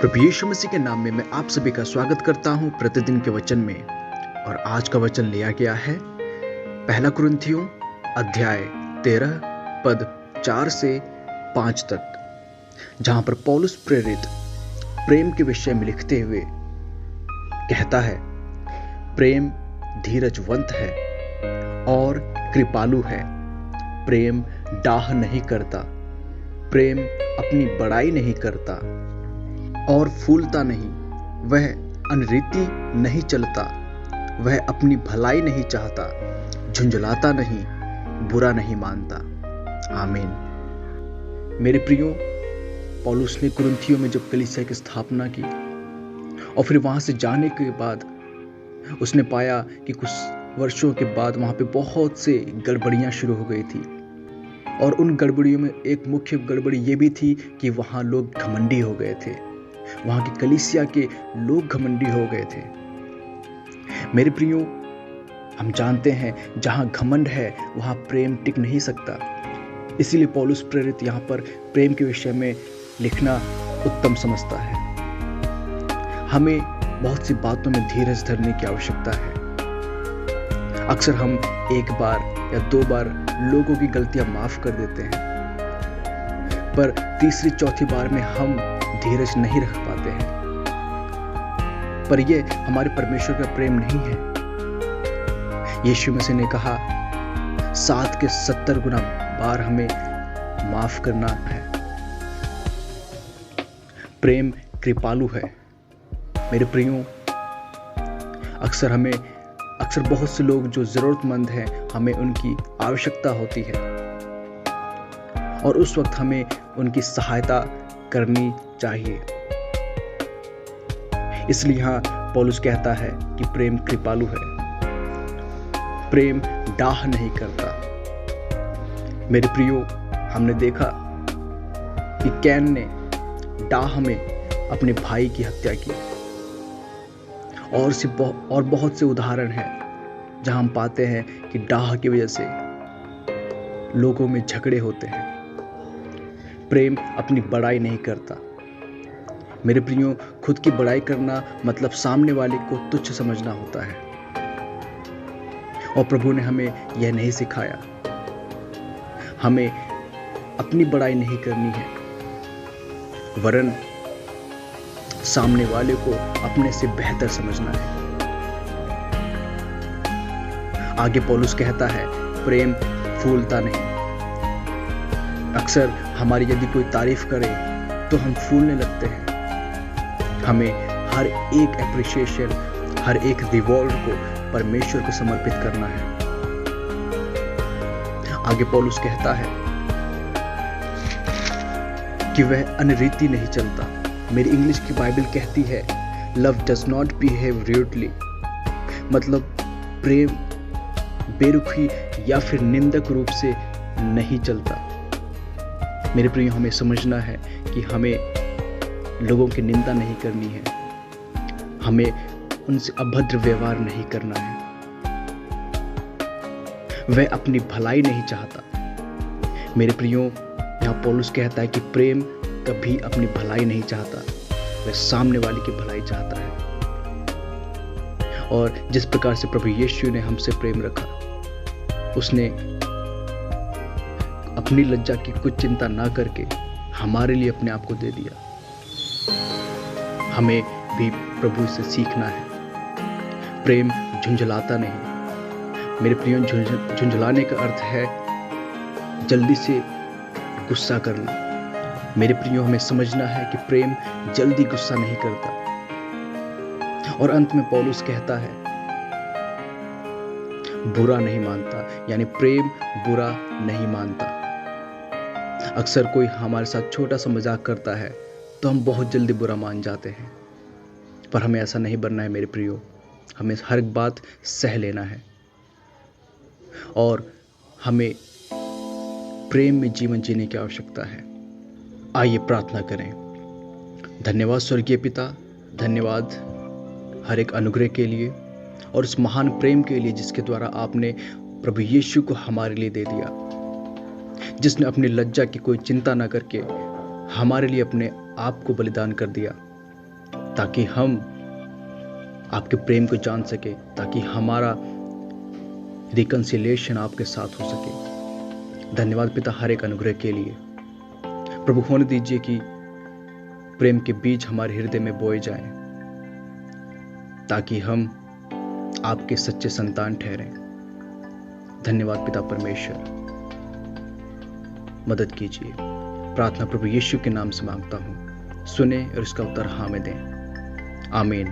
प्रभु यीशु मसीह के नाम में मैं आप सभी का स्वागत करता हूं प्रतिदिन के वचन में। और आज का वचन लिया गया है पहला कुरिन्थियों अध्याय 13 पद 4 से 5 तक, जहां पर पौलुस प्रेरित प्रेम के विषय में लिखते हुए कहता है, प्रेम धीरजवंत है और कृपालु है। प्रेम डाह नहीं करता, प्रेम अपनी बड़ाई नहीं करता और फूलता नहीं, वह अनरीति नहीं चलता, वह अपनी भलाई नहीं चाहता, झुंझलाता नहीं, बुरा नहीं मानता। आमीन। मेरे प्रियो, पौलुस ने कुरिन्थियों में जब कलीसिया की स्थापना की और फिर वहां से जाने के बाद उसने पाया कि कुछ वर्षों के बाद वहां पे बहुत से गड़बड़ियां शुरू हो गई थी। और उन गड़बड़ियों में एक मुख्य गड़बड़ी ये भी थी कि वहां लोग घमंडी हो गए थे, वहां की कलीसिया के लोग घमंडी हो गए थे। मेरे प्रियो, हम जानते हैं जहां घमंड है वहां प्रेम टिक नहीं सकता। इसीलिए पौलुस प्रेरित यहाँ पर प्रेम के विषय में लिखना उत्तम समझता है। हमें बहुत सी बातों में धीरज धरने की आवश्यकता है। अक्सर हम एक बार या दो बार लोगों की गलतियां माफ कर देते हैं, पर तीसरी चौथी बार में हम धीरज नहीं रख पाते हैं। पर यह हमारे परमेश्वर का प्रेम नहीं है। यीशु मसीह ने कहा 7 के 70 गुना बार हमें माफ करना है। प्रेम कृपालु है। मेरे प्रियो, अक्सर बहुत से लोग जो जरूरतमंद हैं, हमें उनकी आवश्यकता होती है और उस वक्त हमें उनकी सहायता करनी चाहिए। इसलिए यहाँ पौलुस कहता है कि प्रेम कृपालु है, प्रेम डाह नहीं करता। मेरे प्रियो, हमने देखा कि कैन ने डाह में अपने भाई की हत्या की और बहुत से उदाहरण हैं जहां हम पाते हैं कि डाह की वजह से लोगों में झगड़े होते हैं। प्रेम अपनी बड़ाई नहीं करता। मेरे प्रियो, खुद की बड़ाई करना मतलब सामने वाले को तुच्छ समझना होता है, और प्रभु ने हमें यह नहीं सिखाया। हमें अपनी बड़ाई नहीं करनी है, वरन सामने वाले को अपने से बेहतर समझना है। आगे पौलुस कहता है, प्रेम फूलता नहीं। अक्सर हमारी यदि कोई तारीफ करे तो हम फूलने लगते हैं। हमें हर एक एप्रिशिएशन, हर एक रिवॉर्ड को परमेश्वर को समर्पित करना है। आगे पौलुस कहता है कि वह अनरीति नहीं चलता। मेरी इंग्लिश की बाइबल कहती है, love does not behave rudely, मतलब प्रेम बेरुखी या फिर निंदक रूप से नहीं चलता। मेरे प्रिय, हमें समझना है कि हमें लोगों की निंदा नहीं करनी है, हमें उनसे अभद्र व्यवहार नहीं करना है। वह अपनी भलाई नहीं चाहता। मेरे प्रियो, यहाँ पौलुस कहता है कि प्रेम कभी अपनी भलाई नहीं चाहता, वह सामने वाले की भलाई चाहता है। और जिस प्रकार से प्रभु यीशु ने हमसे प्रेम रखा, उसने अपनी लज्जा की कुछ चिंता ना करके हमारे लिए अपने आप को दे दिया। हमें भी प्रभु से सीखना है। प्रेम झुंझलाता नहीं। मेरे प्रियो, झुंझलाने का अर्थ है जल्दी से गुस्सा करना। मेरे प्रियो, हमें समझना है कि प्रेम जल्दी गुस्सा नहीं करता। और अंत में पौलुस कहता है, बुरा नहीं मानता, यानी प्रेम बुरा नहीं मानता। अक्सर कोई हमारे साथ छोटा सा मजाक करता है तो हम बहुत जल्दी बुरा मान जाते हैं, पर हमें ऐसा नहीं बनना है। मेरे प्रियो, हमें हर बात सह लेना है और हमें प्रेम में जीवन जीने की आवश्यकता है। आइए प्रार्थना करें। धन्यवाद स्वर्गीय पिता, धन्यवाद हर एक अनुग्रह के लिए और उस महान प्रेम के लिए जिसके द्वारा आपने प्रभु यीशु को हमारे लिए दे दिया, जिसने अपनी लज्जा की कोई चिंता ना करके हमारे लिए अपने आप को बलिदान कर दिया। ताकि हम आपके प्रेम को जान सके, ताकि हमारा रिकंसिलिएशन आपके साथ हो सके। धन्यवाद पिता हर एक अनुग्रह के लिए। प्रभु होने दीजिए कि प्रेम के बीज हमारे हृदय में बोए जाएं, ताकि हम आपके सच्चे संतान ठहरें। धन्यवाद पिता परमेश्वर, मदद कीजिए। प्रार्थना प्रभु यीशु के नाम से मांगता हूं, सुने और इसका उत्तर हाँ में दें। आमीन।